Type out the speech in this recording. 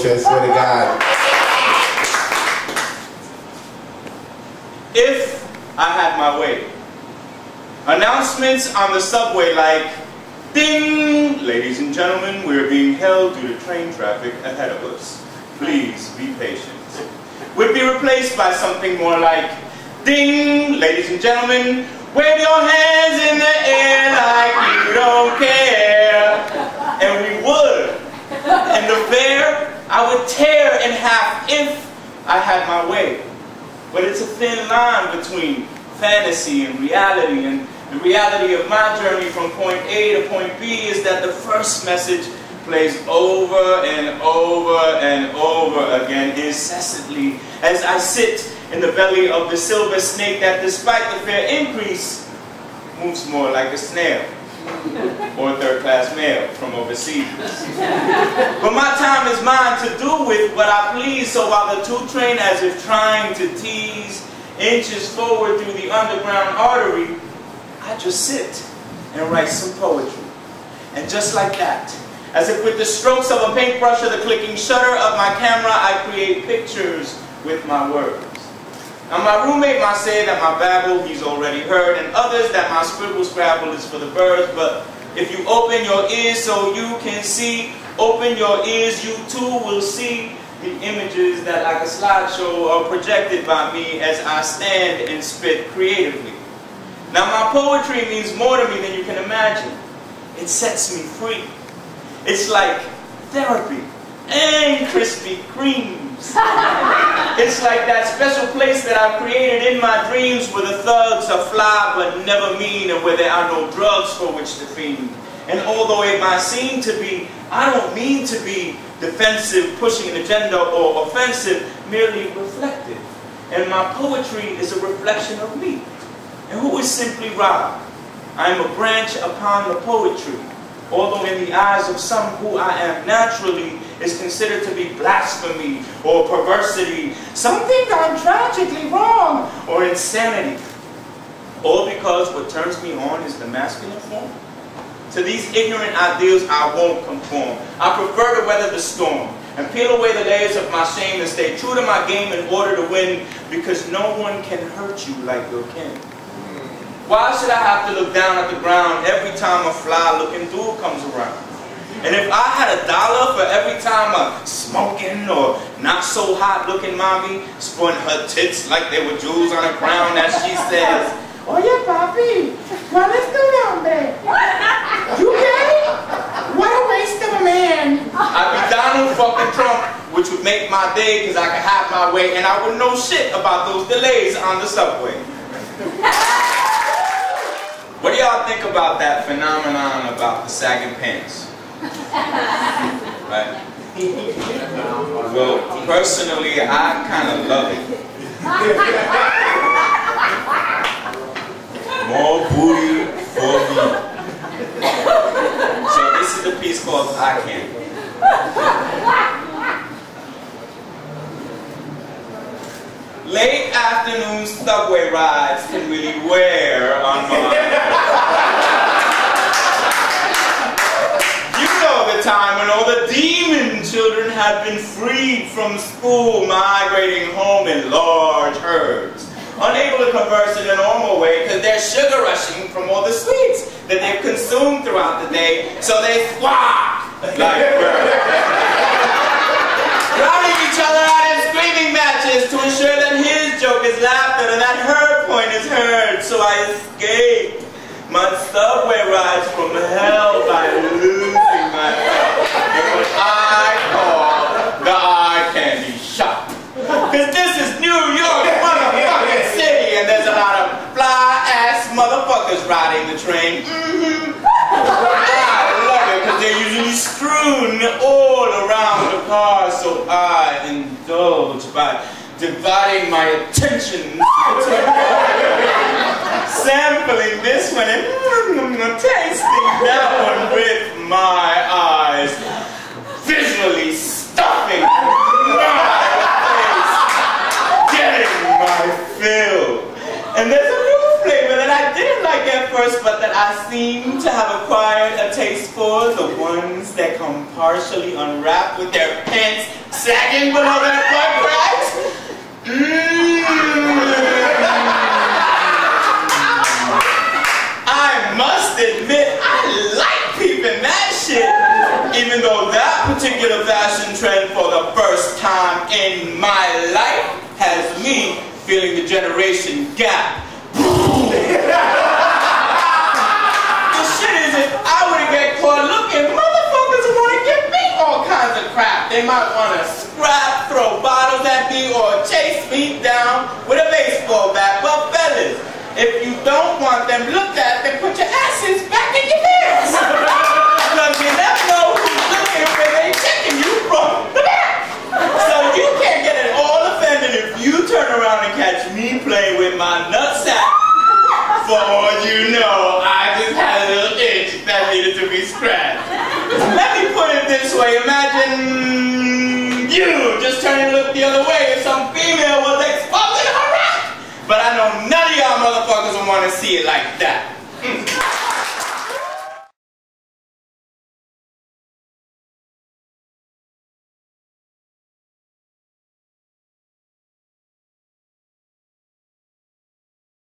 poetry, I swear to God. If I had my way. Announcements on the subway like, ding! Ladies and gentlemen, we're being held due to train traffic ahead of us. Please be patient. Would be replaced by something more like, ding! Ladies and gentlemen, wave your hands in the air like you don't care. And we would. And the fare, I would tear in half if I had my way. But it's a thin line between fantasy and reality, and the reality of my journey from point A to point B is that the first message plays over and over and over again incessantly as I sit in the belly of the silver snake that, despite the fare increase, moves more like a snail or a third-class mail from overseas. But my time is mine to do with what I please, so while the two train as if trying to tease inches forward through the underground artery, I just sit and write some poetry. And just like that, as if with the strokes of a paintbrush or the clicking shutter of my camera, I create pictures with my words. Now my roommate might say that my babble he's already heard, and others that my scribble scrabble is for the birds, but if you open your ears so you can see, open your ears, you too will see the images that like a slideshow are projected by me as I stand and spit creatively. Now my poetry means more to me than you can imagine. It sets me free. It's like therapy and Krispy Kremes. It's like that special place that I've created in my dreams where the thugs are fly but never mean, and where there are no drugs for which to fiend. And although it might seem to be, I don't mean to be defensive, pushing an agenda, or offensive, merely reflective. And my poetry is a reflection of me. And who is Simply Rob? I am a branch upon the poetry, although in the eyes of some who I am naturally is considered to be blasphemy or perversity. Some think I'm tragically wrong or insanity. All because what turns me on is the masculine form. To these ignorant ideals I won't conform. I prefer to weather the storm and peel away the layers of my shame and stay true to my game in order to win, because no one can hurt you like your kin. Why should I have to look down at the ground every time a fly-looking dude comes around? And if I had $1 for every time a smoking or not-so-hot-looking mommy spun her tits like they were jewels on a crown as she says, "Oye, papi, ¿cuál es tu nombre? You gay? What a waste of a man." I'd be Donald fucking Trump, which would make my day because I could have my way and I wouldn't know shit about those delays on the subway. What do y'all think about that phenomenon about the sagging pants? Right? Well, personally, I kind of love it. More booty for me. So this is the piece called I Can. Late afternoon subway rides can really wear on my You know the time when all the demon children had been freed from school, migrating home in large herds, unable to converse in a normal way because they're sugar rushing from all the sweets that they've consumed throughout the day, so they squawk like birds, routing each other out in screaming matches to ensure that his joke is laughed at and that her point is heard. So I escaped my subway rides from hell by losing myself in what I call the eye candy shop. Because this is New York motherfucking city, and there's a lot of fly-ass motherfuckers riding the train. I love it because they're usually strewn all around the car, so I indulge by dividing my attention, sampling this one and tasting that one with my eyes, visually stuffing my face, getting my fill. And there's a new flavor that I didn't like at first, but that I seem to have acquired a taste for the ones that come partially unwrapped with their pants sagging below their butt cracks? I must admit, I like peeping that shit. Even though that particular fashion trend for the first time in my life has me feeling the generation gap. If I were to get caught looking, motherfuckers want to give me all kinds of crap. They might want to scrap, throw bottles at me, or chase me down with a baseball bat. But fellas, if you don't want them looked at, then put your asses back in your pants. Because you never know who's looking when they checking you from the back. So you can't get it all offended if you turn around and catch me playing with my nutsack. For all you know, I just had a little itch that needed to be scratched. Let me put it this way. Imagine you just turning to look the other way if some female was exposing her rack. But I know none of y'all motherfuckers will want to see it like that.